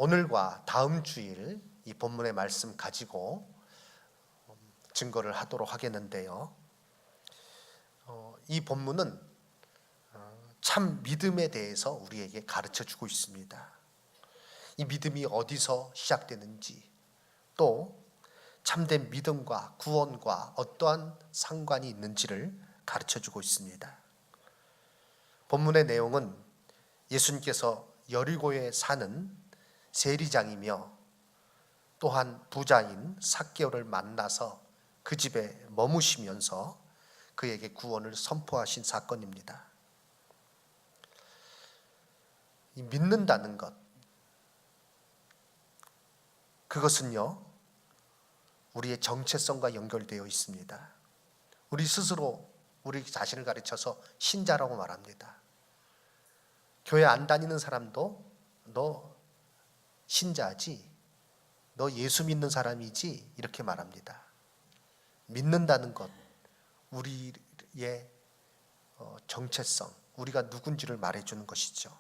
오늘과 다음 주일 이 본문의 말씀 가지고 증거를 하도록 하겠는데요. 이 본문은 참 믿음에 대해서 우리에게 가르쳐 주고 있습니다. 이 믿음이 어디서 시작되는지, 또 참된 믿음과 구원과 어떠한 상관이 있는지를 가르쳐 주고 있습니다. 본문의 내용은 예수님께서 여리고에 사는 세리장이며 또한 부자인 삭개오를 만나서 그 집에 머무시면서 그에게 구원을 선포하신 사건입니다. 이 믿는다는 것, 그것은요 우리의 정체성과 연결되어 있습니다. 우리 스스로 우리 자신을 가르쳐서 신자라고 말합니다. 교회 안 다니는 사람도 너 신자지, 너 예수 믿는 사람이지, 이렇게 말합니다. 믿는다는 것, 우리의 정체성, 우리가 누군지를 말해주는 것이죠.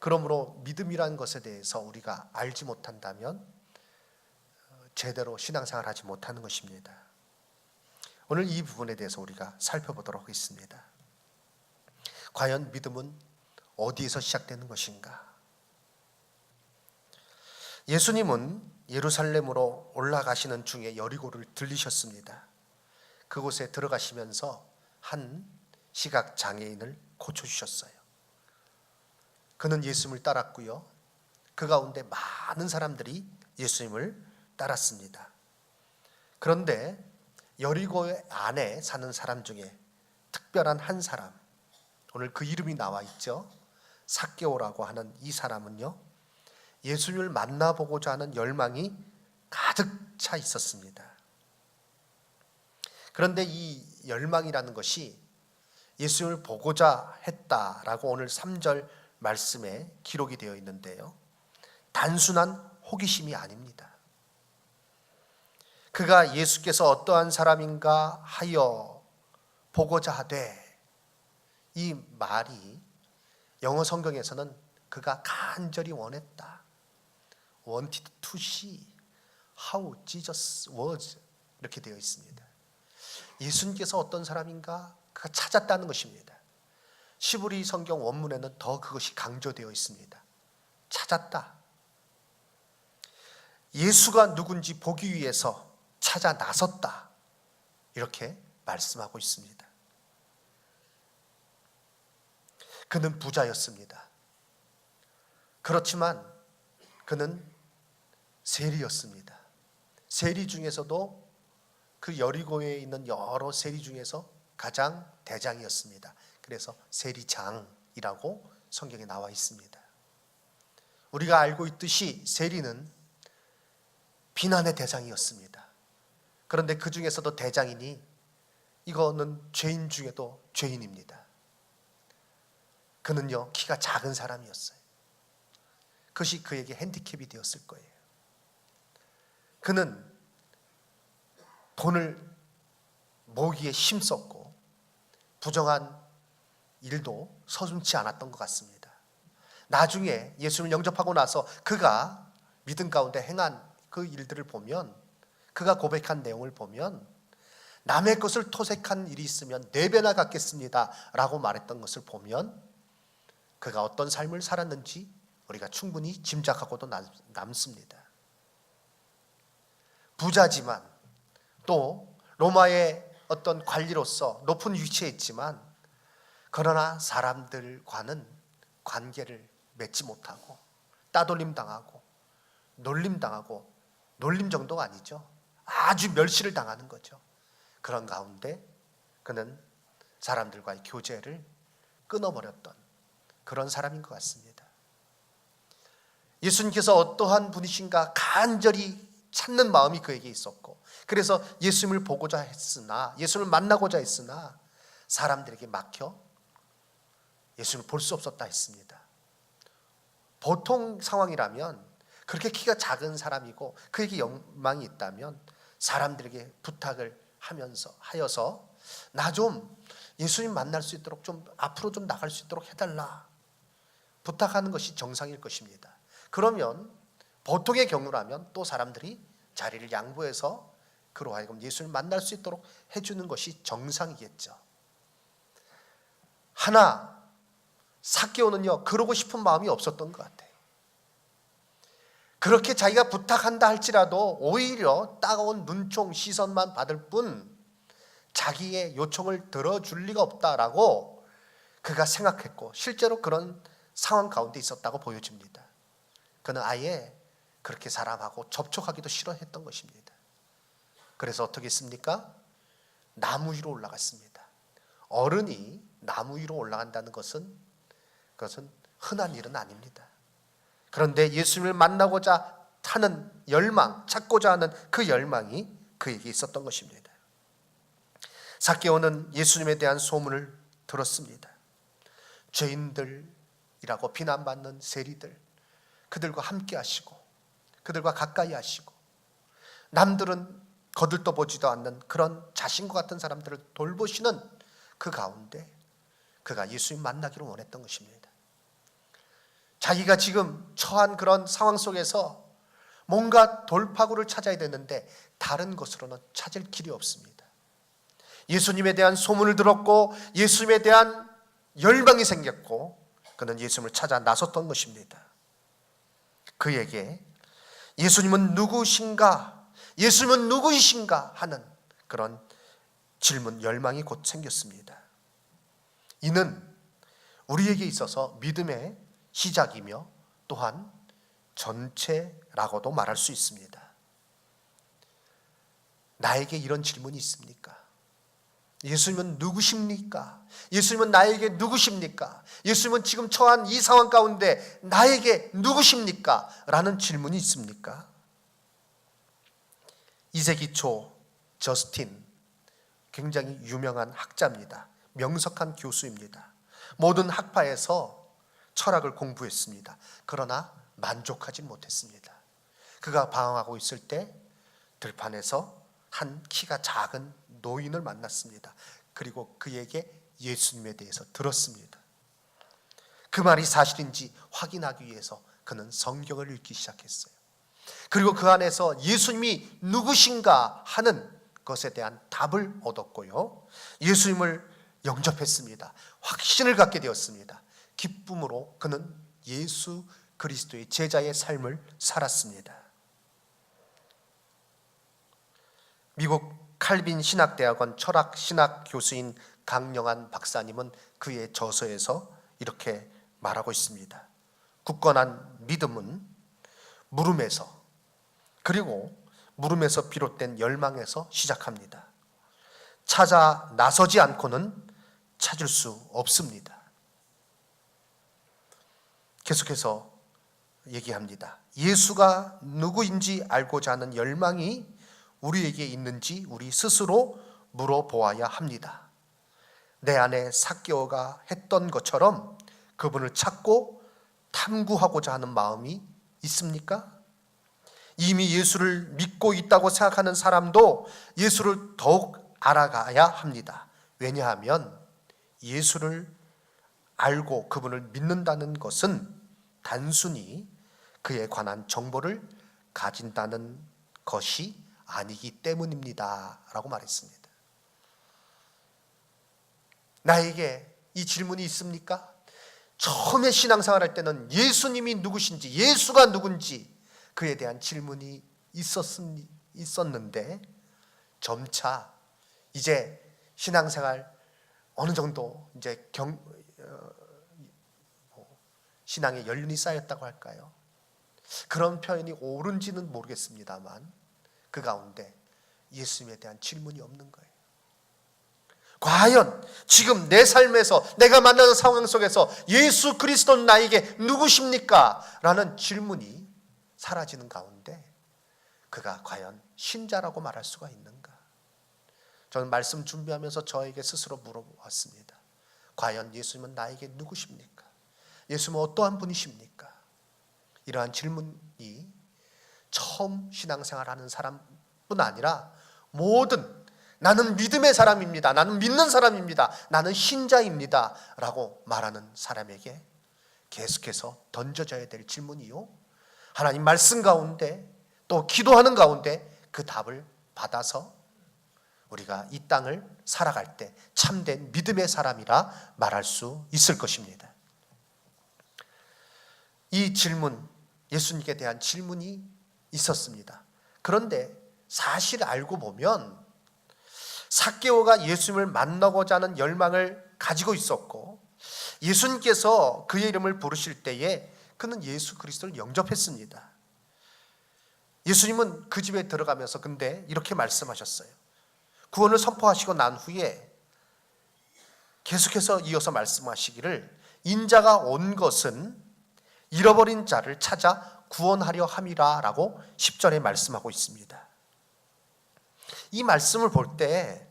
그러므로 믿음이라는 것에 대해서 우리가 알지 못한다면 제대로 신앙생활을 하지 못하는 것입니다. 오늘 이 부분에 대해서 우리가 살펴보도록 하겠습니다. 과연 믿음은 어디에서 시작되는 것인가? 예수님은 예루살렘으로 올라가시는 중에 여리고를 들리셨습니다. 그곳에 들어가시면서 한 시각장애인을 고쳐주셨어요. 그는 예수님을 따랐고요, 그 가운데 많은 사람들이 예수님을 따랐습니다. 그런데 여리고 안에 사는 사람 중에 특별한 한 사람, 오늘 그 이름이 나와 있죠. 삭개오라고 하는 이 사람은요, 예수님을 만나보고자 하는 열망이 가득 차 있었습니다. 그런데 이 열망이라는 것이 예수님을 보고자 했다라고 오늘 3절 말씀에 기록이 되어 있는데요, 단순한 호기심이 아닙니다. 그가 예수께서 어떠한 사람인가 하여 보고자 하되, 이 말이 영어 성경에서는 그가 간절히 원했다, wanted to see how Jesus was, 이렇게 되어 있습니다. 예수님께서 어떤 사람인가 그가 찾았다는 것입니다. 시브리 성경 원문에는 더 그것이 강조되어 있습니다. 찾았다. 예수가 누군지 보기 위해서 찾아 나섰다, 이렇게 말씀하고 있습니다. 그는 부자였습니다. 그렇지만 그는 세리였습니다. 세리 중에서도 그 여리고에 있는 여러 세리 중에서 가장 대장이었습니다. 그래서 세리장이라고 성경에 나와 있습니다. 우리가 알고 있듯이 세리는 비난의 대상이었습니다. 그런데 그 중에서도 대장이니 이거는 죄인 중에도 죄인입니다. 그는요 키가 작은 사람이었어요. 그것이 그에게 핸디캡이 되었을 거예요. 그는 돈을 모으기에 힘썼고 부정한 일도 서슴지 않았던 것 같습니다. 나중에 예수님을 영접하고 나서 그가 믿음 가운데 행한 그 일들을 보면, 그가 고백한 내용을 보면, 남의 것을 토색한 일이 있으면 4배나 갚겠습니다 라고 말했던 것을 보면 그가 어떤 삶을 살았는지 우리가 충분히 짐작하고도 남습니다. 부자지만 또 로마의 어떤 관리로서 높은 위치에 있지만, 그러나 사람들과는 관계를 맺지 못하고 따돌림 당하고 놀림 당하고, 놀림 정도가 아니죠, 아주 멸시를 당하는 거죠. 그런 가운데 그는 사람들과의 교제를 끊어버렸던 그런 사람인 것 같습니다. 예수님께서 어떠한 분이신가 간절히 찾는 마음이 그에게 있었고, 그래서 예수님을 보고자 했으나, 예수님을 만나고자 했으나 사람들에게 막혀 예수님을 볼 수 없었다 했습니다. 보통 상황이라면, 그렇게 키가 작은 사람이고 그에게 욕망이 있다면 사람들에게 부탁을 하여서 나 좀 예수님 만날 수 있도록 좀 앞으로 좀 나갈 수 있도록 해달라 부탁하는 것이 정상일 것입니다. 그러면 보통의 경우라면 또 사람들이 자리를 양보해서 그로 하여금 예수를 만날 수 있도록 해주는 것이 정상이겠죠. 하나 삭개오는요, 그러고 싶은 마음이 없었던 것 같아요. 그렇게 자기가 부탁한다 할지라도 오히려 따가운 눈총 시선만 받을 뿐 자기의 요청을 들어줄 리가 없다라고 그가 생각했고, 실제로 그런 상황 가운데 있었다고 보여집니다. 그는 아예 그렇게 사람하고 접촉하기도 싫어했던 것입니다. 그래서 어떻게 했습니까? 나무 위로 올라갔습니다. 어른이 나무 위로 올라간다는 것은 그것은 흔한 일은 아닙니다. 그런데 예수님을 만나고자 하는 열망, 찾고자 하는 그 열망이 그에게 있었던 것입니다. 삭개오는 예수님에 대한 소문을 들었습니다. 죄인들이라고 비난받는 세리들, 그들과 함께 하시고 그들과 가까이 하시고 남들은 거들떠보지도 않는 그런 자신과 같은 사람들을 돌보시는 그 가운데 그가 예수님 만나기를 원했던 것입니다. 자기가 지금 처한 그런 상황 속에서 뭔가 돌파구를 찾아야 되는데 다른 것으로는 찾을 길이 없습니다. 예수님에 대한 소문을 들었고 예수님에 대한 열망이 생겼고 그는 예수님을 찾아 나섰던 것입니다. 그에게 예수님은 누구신가? 예수님은 누구이신가? 하는 그런 질문, 열망이 곧 생겼습니다. 이는 우리에게 있어서 믿음의 시작이며 또한 전체라고도 말할 수 있습니다. 나에게 이런 질문이 있습니까? 예수님은 누구십니까? 예수님은 나에게 누구십니까? 예수님은 지금 처한 이 상황 가운데 나에게 누구십니까? 라는 질문이 있습니까? 2세기 초 저스틴, 굉장히 유명한 학자입니다. 명석한 교수입니다. 모든 학파에서 철학을 공부했습니다. 그러나 만족하지 못했습니다. 그가 방황하고 있을 때 들판에서 한 키가 작은 노인을 만났습니다. 그리고 그에게 예수님에 대해서 들었습니다. 그 말이 사실인지 확인하기 위해서 그는 성경을 읽기 시작했어요. 그리고 그 안에서 예수님이 누구신가 하는 것에 대한 답을 얻었고요, 예수님을 영접했습니다. 확신을 갖게 되었습니다. 기쁨으로 그는 예수 그리스도의 제자의 삶을 살았습니다. 미국 칼빈 신학대학원 철학신학 교수인 강영한 박사님은 그의 저서에서 이렇게 말하고 있습니다. 굳건한 믿음은 물음에서, 그리고 물음에서 비롯된 열망에서 시작합니다. 찾아 나서지 않고는 찾을 수 없습니다. 계속해서 얘기합니다. 예수가 누구인지 알고자 하는 열망이 우리에게 있는지 우리 스스로 물어보아야 합니다. 내 안에 삭개오가 했던 것처럼 그분을 찾고 탐구하고자 하는 마음이 있습니까? 이미 예수를 믿고 있다고 생각하는 사람도 예수를 더욱 알아가야 합니다. 왜냐하면 예수를 알고 그분을 믿는다는 것은 단순히 그에 관한 정보를 가진다는 것이 아니기 때문입니다 라고 말했습니다. 나에게 이 질문이 있습니까? 처음에 신앙생활 할 때는 예수님이 누구신지, 예수가 누군지 그에 대한 질문이 있었는데 점차 이제 신앙생활 어느 정도 이제 신앙의 연륜이 쌓였다고 할까요? 그런 표현이 옳은지는 모르겠습니다만 그 가운데 예수님에 대한 질문이 없는 거예요. 과연 지금 내 삶에서 내가 만나는 상황 속에서 예수 그리스도는 나에게 누구십니까? 라는 질문이 사라지는 가운데 그가 과연 신자라고 말할 수가 있는가? 저는 말씀 준비하면서 저에게 스스로 물어봤습니다. 과연 예수님은 나에게 누구십니까? 예수님은 어떠한 분이십니까? 이러한 질문이 처음 신앙생활하는 사람뿐 아니라 모든 나는 믿음의 사람입니다, 나는 믿는 사람입니다, 나는 신자입니다 라고 말하는 사람에게 계속해서 던져져야 될 질문이요, 하나님 말씀 가운데 또 기도하는 가운데 그 답을 받아서 우리가 이 땅을 살아갈 때 참된 믿음의 사람이라 말할 수 있을 것입니다. 이 질문, 예수님께 대한 질문이 있었습니다. 그런데 사실 알고 보면 삭개오가 예수님을 만나고자 하는 열망을 가지고 있었고, 예수님께서 그의 이름을 부르실 때에 그는 예수 그리스도를 영접했습니다. 예수님은 그 집에 들어가면서 근데 이렇게 말씀하셨어요. 구원을 선포하시고 난 후에 계속해서 이어서 말씀하시기를, 인자가 온 것은 잃어버린 자를 찾아 구원하려 함이라 라고 10절에 말씀하고 있습니다. 이 말씀을 볼 때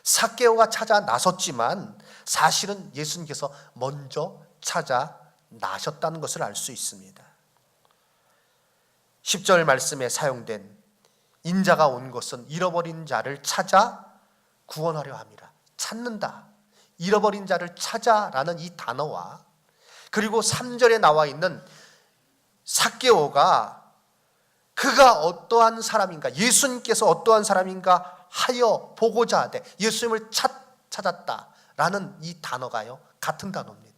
삭개오가 찾아 나섰지만 사실은 예수님께서 먼저 찾아 나셨다는 것을 알 수 있습니다. 10절 말씀에 사용된 인자가 온 것은 잃어버린 자를 찾아 구원하려 함이라. 찾는다, 잃어버린 자를 찾아라는 이 단어와, 그리고 3절에 나와 있는 삭개오가 그가 어떠한 사람인가, 예수님께서 어떠한 사람인가 하여 보고자 하되 예수님을 찾았다라는 이 단어가요, 같은 단어입니다.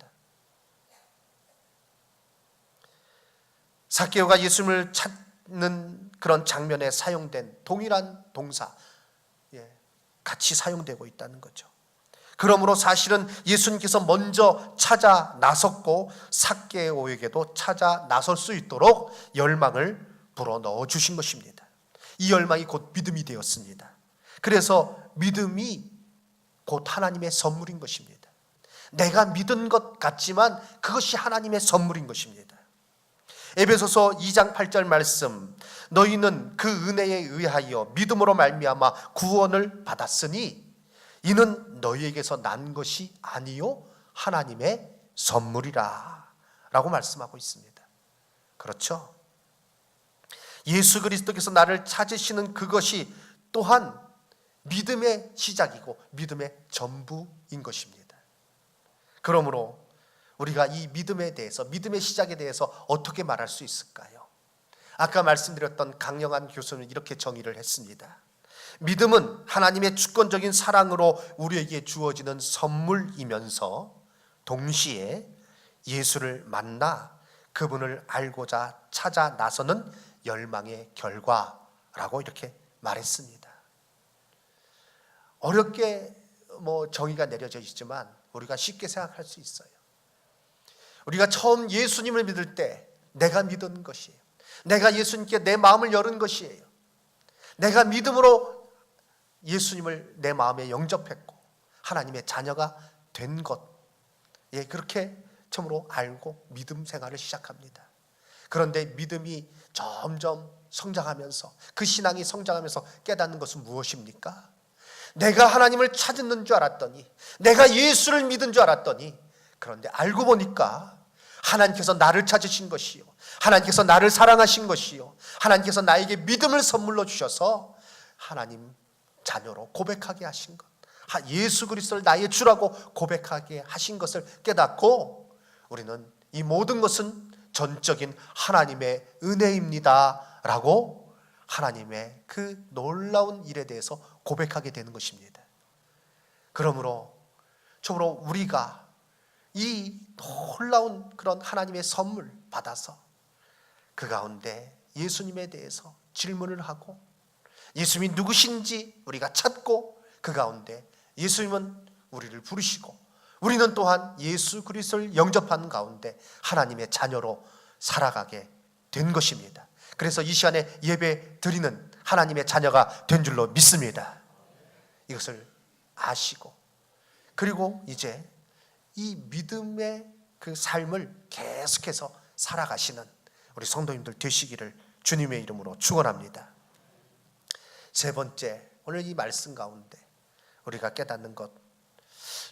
삭개오가 예수님을 찾는 그런 장면에 사용된 동일한 동사, 같이 사용되고 있다는 거죠. 그러므로 사실은 예수님께서 먼저 찾아 나섰고 삭개오에게도 찾아 나설 수 있도록 열망을 불어넣어 주신 것입니다. 이 열망이 곧 믿음이 되었습니다. 그래서 믿음이 곧 하나님의 선물인 것입니다. 내가 믿은 것 같지만 그것이 하나님의 선물인 것입니다. 에베소서 2장 8절 말씀, 너희는 그 은혜에 의하여 믿음으로 말미암아 구원을 받았으니 이는 너희에게서 난 것이 아니요 하나님의 선물이라 라고 말씀하고 있습니다. 그렇죠? 예수 그리스도께서 나를 찾으시는 그것이 또한 믿음의 시작이고 믿음의 전부인 것입니다. 그러므로 우리가 이 믿음에 대해서, 믿음의 시작에 대해서 어떻게 말할 수 있을까요? 아까 말씀드렸던 강영한 교수는 이렇게 정의를 했습니다. 믿음은 하나님의 주권적인 사랑으로 우리에게 주어지는 선물이면서 동시에 예수를 만나 그분을 알고자 찾아 나서는 열망의 결과라고 이렇게 말했습니다. 어렵게 정의가 내려져 있지만 우리가 쉽게 생각할 수 있어요. 우리가 처음 예수님을 믿을 때 내가 믿은 것이에요. 내가 예수님께 내 마음을 열은 것이에요. 내가 믿음으로 예수님을 내 마음에 영접했고 하나님의 자녀가 된 것, 그렇게 처음으로 알고 믿음 생활을 시작합니다. 그런데 믿음이 점점 성장하면서, 그 신앙이 성장하면서 깨닫는 것은 무엇입니까? 내가 하나님을 찾는 줄 알았더니, 내가 예수를 믿은 줄 알았더니, 그런데 알고 보니까 하나님께서 나를 찾으신 것이요, 하나님께서 나를 사랑하신 것이요, 하나님께서 나에게 믿음을 선물로 주셔서 하나님 자녀로 고백하게 하신 것, 예수 그리스도를 나의 주라고 고백하게 하신 것을 깨닫고, 우리는 이 모든 것은 전적인 하나님의 은혜입니다 라고 하나님의 그 놀라운 일에 대해서 고백하게 되는 것입니다. 그러므로 참으로 우리가 이 놀라운 그런 하나님의 선물 받아서 그 가운데 예수님에 대해서 질문을 하고, 예수님이 누구신지 우리가 찾고, 그 가운데 예수님은 우리를 부르시고 우리는 또한 예수 그리스도를 영접하는 가운데 하나님의 자녀로 살아가게 된 것입니다. 그래서 이 시간에 예배 드리는 하나님의 자녀가 된 줄로 믿습니다. 이것을 아시고, 그리고 이제 이 믿음의 그 삶을 계속해서 살아가시는 우리 성도님들 되시기를 주님의 이름으로 축원합니다. 세 번째, 오늘 이 말씀 가운데 우리가 깨닫는 것,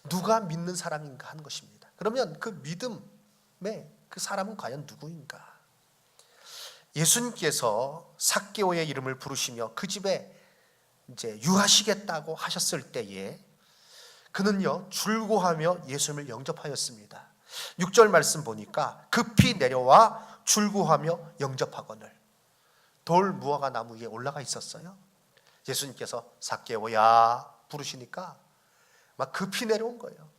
누가 믿는 사람인가 하는 것입니다. 그러면 그 믿음의 그 사람은 과연 누구인가? 예수님께서 삭개오의 이름을 부르시며 그 집에 이제 유하시겠다고 하셨을 때에 그는요 줄고하며 예수님을 영접하였습니다. 6절 말씀 보니까 급히 내려와 출구하며 영접하거늘. 돌 무화과 나무 위에 올라가 있었어요. 예수님께서 삭개오야 부르시니까 막 급히 내려온 거예요.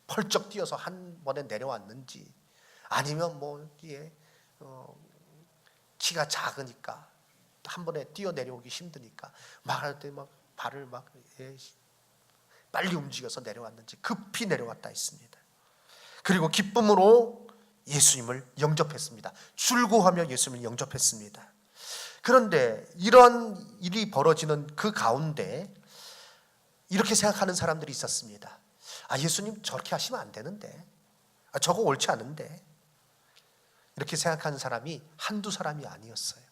펄쩍 뛰어서 한 번에 내려왔는지, 아니면 뭐 이게 키가 작으니까 한 번에 뛰어 내려오기 힘드니까 말할 때 막 발을 막 빨리 움직여서 내려왔는지 급히 내려왔다 했습니다. 그리고 기쁨으로 예수님을 영접했습니다. 출구하며 예수님을 영접했습니다. 그런데 이런 일이 벌어지는 그 가운데 이렇게 생각하는 사람들이 있었습니다. 예수님 저렇게 하시면 안 되는데, 저거 옳지 않은데, 이렇게 생각하는 사람이 한두 사람이 아니었어요.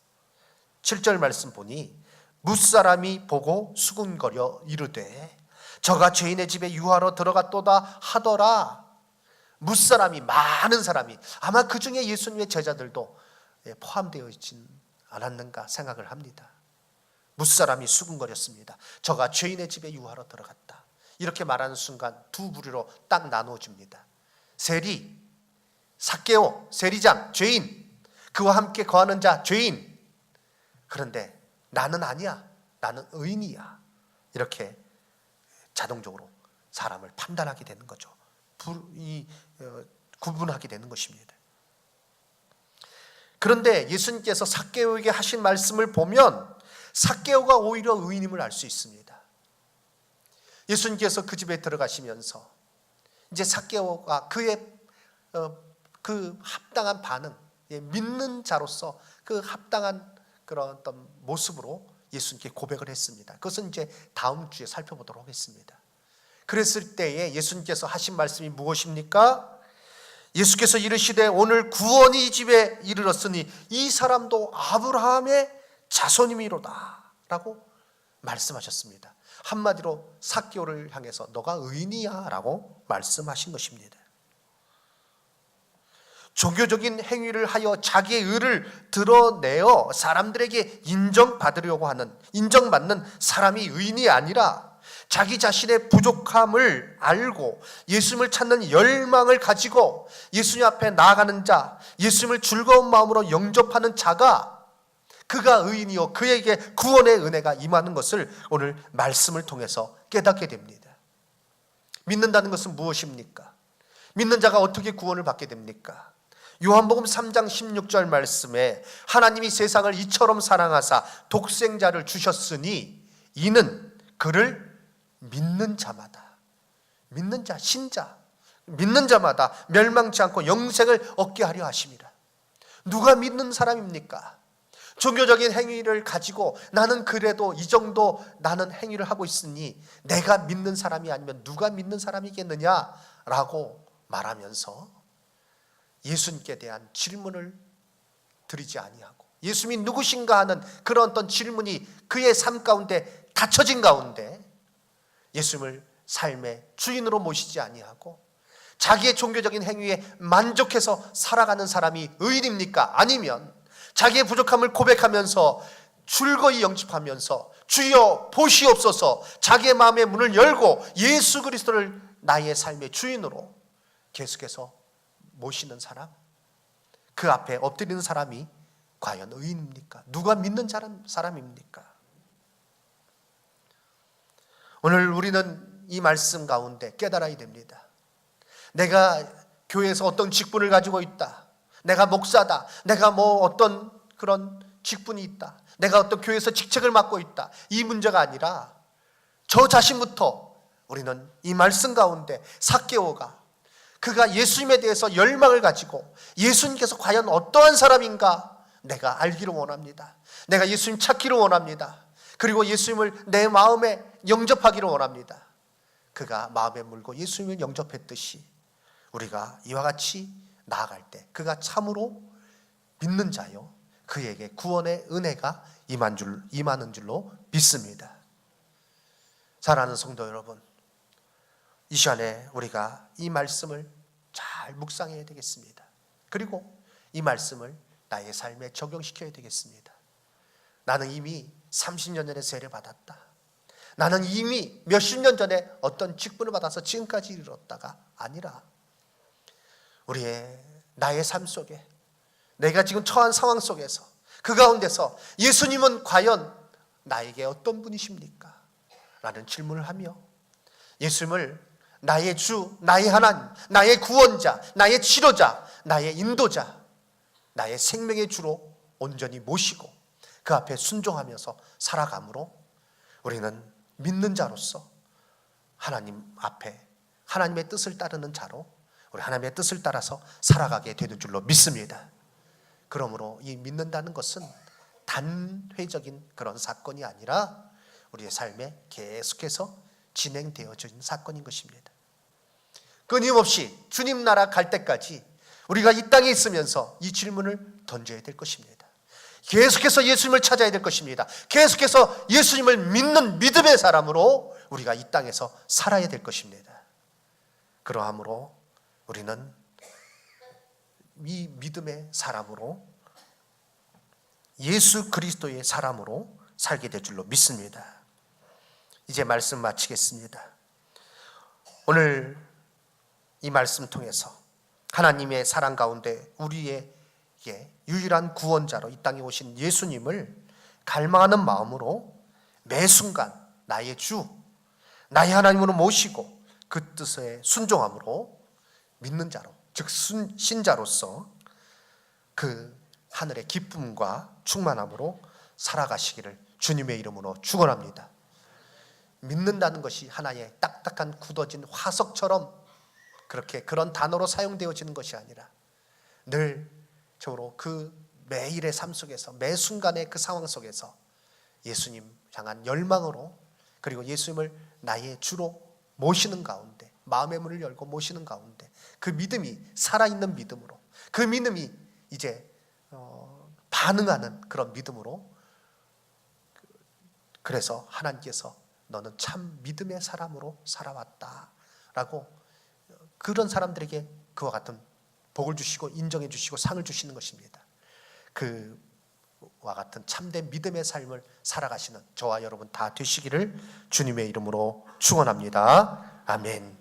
7절 말씀 보니 무사람이 보고 수군거려 이르되 저가 죄인의 집에 유하러 들어갔도다 하더라. 무사람이, 많은 사람이, 아마 그 중에 예수님의 제자들도 포함되어 있지는 않았는가 생각을 합니다. 무사람이 수군거렸습니다. 저가 죄인의 집에 유하러 들어갔다. 이렇게 말하는 순간 두 부류로 딱 나누어집니다. 세리, 삭개오, 세리장, 죄인, 그와 함께 거하는 자, 죄인. 그런데 나는 아니야, 나는 의인이야. 이렇게 자동적으로 사람을 판단하게 되는 거죠. 구분하게 되는 것입니다. 그런데 예수님께서 삭개오에게 하신 말씀을 보면 삭개오가 오히려 의인임을 알 수 있습니다. 예수님께서 그 집에 들어가시면서 이제 삭개오가 그의 그 합당한 반응, 믿는 자로서 그 합당한 그런 어떤 모습으로 예수님께 고백을 했습니다. 그것은 이제 다음 주에 살펴보도록 하겠습니다. 그랬을 때에 예수님께서 하신 말씀이 무엇입니까? 예수께서 이르시되 오늘 구원이 이 집에 이르렀으니 이 사람도 아브라함의 자손이미로다 라고 말씀하셨습니다. 한마디로 삭개오를 향해서 너가 의인이야 라고 말씀하신 것입니다. 종교적인 행위를 하여 자기의 의를 드러내어 사람들에게 인정받으려고 하는, 인정받는 사람이 의인이 아니라 자기 자신의 부족함을 알고 예수님을 찾는 열망을 가지고 예수님 앞에 나아가는 자, 예수님을 즐거운 마음으로 영접하는 자가, 그가 의인이요 그에게 구원의 은혜가 임하는 것을 오늘 말씀을 통해서 깨닫게 됩니다. 믿는다는 것은 무엇입니까? 믿는 자가 어떻게 구원을 받게 됩니까? 요한복음 3장 16절 말씀에 하나님이 세상을 이처럼 사랑하사 독생자를 주셨으니 이는 그를 믿는 자마다, 믿는 자, 신자, 믿는 자마다 멸망치 않고 영생을 얻게 하려 하심이라. 누가 믿는 사람입니까? 종교적인 행위를 가지고 나는 그래도 이 정도 나는 행위를 하고 있으니 내가 믿는 사람이 아니면 누가 믿는 사람이겠느냐라고 말하면서 예수님께 대한 질문을 드리지 아니하고, 예수님이 누구신가 하는 그런 어떤 질문이 그의 삶 가운데 닫혀진 가운데 예수님을 삶의 주인으로 모시지 아니하고 자기의 종교적인 행위에 만족해서 살아가는 사람이 의인입니까? 아니면 자기의 부족함을 고백하면서 즐거이 영접하면서 주여 보시옵소서, 자기의 마음의 문을 열고 예수 그리스도를 나의 삶의 주인으로 계속해서 모시는 사람, 그 앞에 엎드리는 사람이 과연 의인입니까? 누가 믿는 사람입니까? 오늘 우리는 이 말씀 가운데 깨달아야 됩니다. 내가 교회에서 어떤 직분을 가지고 있다, 내가 목사다, 내가 뭐 어떤 그런 직분이 있다, 내가 어떤 교회에서 직책을 맡고 있다, 이 문제가 아니라 저 자신부터 우리는 이 말씀 가운데 삭개오가 그가 예수님에 대해서 열망을 가지고 예수님께서 과연 어떠한 사람인가 내가 알기를 원합니다. 내가 예수님 찾기를 원합니다. 그리고 예수님을 내 마음에 영접하기를 원합니다. 그가 마음에 물고 예수님을 영접했듯이 우리가 이와 같이 나아갈 때 그가 참으로 믿는 자요 그에게 구원의 은혜가 임하는 줄로 믿습니다. 사랑하는 성도 여러분, 이 시간에 우리가 이 말씀을 잘 묵상해야 되겠습니다. 그리고 이 말씀을 나의 삶에 적용시켜야 되겠습니다. 나는 이미 30년 전에 세례받았다. 나는 이미 몇십 년 전에 어떤 직분을 받아서 지금까지 이르렀다가 아니라 나의 삶 속에 내가 지금 처한 상황 속에서 그 가운데서 예수님은 과연 나에게 어떤 분이십니까? 라는 질문을 하며 예수님을 나의 주, 나의 하나님, 나의 구원자, 나의 치료자, 나의 인도자, 나의 생명의 주로 온전히 모시고 그 앞에 순종하면서 살아가므로 우리는 믿는 자로서 하나님 앞에 하나님의 뜻을 따르는 자로 우리 하나님의 뜻을 따라서 살아가게 되는 줄로 믿습니다. 그러므로 이 믿는다는 것은 단회적인 그런 사건이 아니라 우리의 삶에 계속해서 진행되어진 사건인 것입니다. 끊임없이 주님 나라 갈 때까지 우리가 이 땅에 있으면서 이 질문을 던져야 될 것입니다. 계속해서 예수님을 찾아야 될 것입니다. 계속해서 예수님을 믿는 믿음의 사람으로 우리가 이 땅에서 살아야 될 것입니다. 그러함으로 우리는 이 믿음의 사람으로 예수 그리스도의 사람으로 살게 될 줄로 믿습니다. 이제 말씀 마치겠습니다. 오늘 이 말씀 통해서 하나님의 사랑 가운데 우리에게 유일한 구원자로 이 땅에 오신 예수님을 갈망하는 마음으로 매 순간 나의 주, 나의 하나님으로 모시고 그 뜻에 순종함으로 믿는 자로, 즉 신자로서 그 하늘의 기쁨과 충만함으로 살아가시기를 주님의 이름으로 축원합니다. 믿는다는 것이 하나의 딱딱한 굳어진 화석처럼 그렇게 그런 단어로 사용되어지는 것이 아니라 늘 저로 그 매일의 삶 속에서 매 순간의 그 상황 속에서 예수님 향한 열망으로 그리고 예수님을 나의 주로 모시는 가운데 마음의 문을 열고 모시는 가운데 그 믿음이 살아있는 믿음으로 그 믿음이 이제 반응하는 그런 믿음으로 그래서 하나님께서 너는 참 믿음의 사람으로 살아왔다라고 그런 사람들에게 그와 같은 복을 주시고 인정해 주시고 상을 주시는 것입니다. 그와 같은 참된 믿음의 삶을 살아가시는 저와 여러분 다 되시기를 주님의 이름으로 축원합니다. 아멘.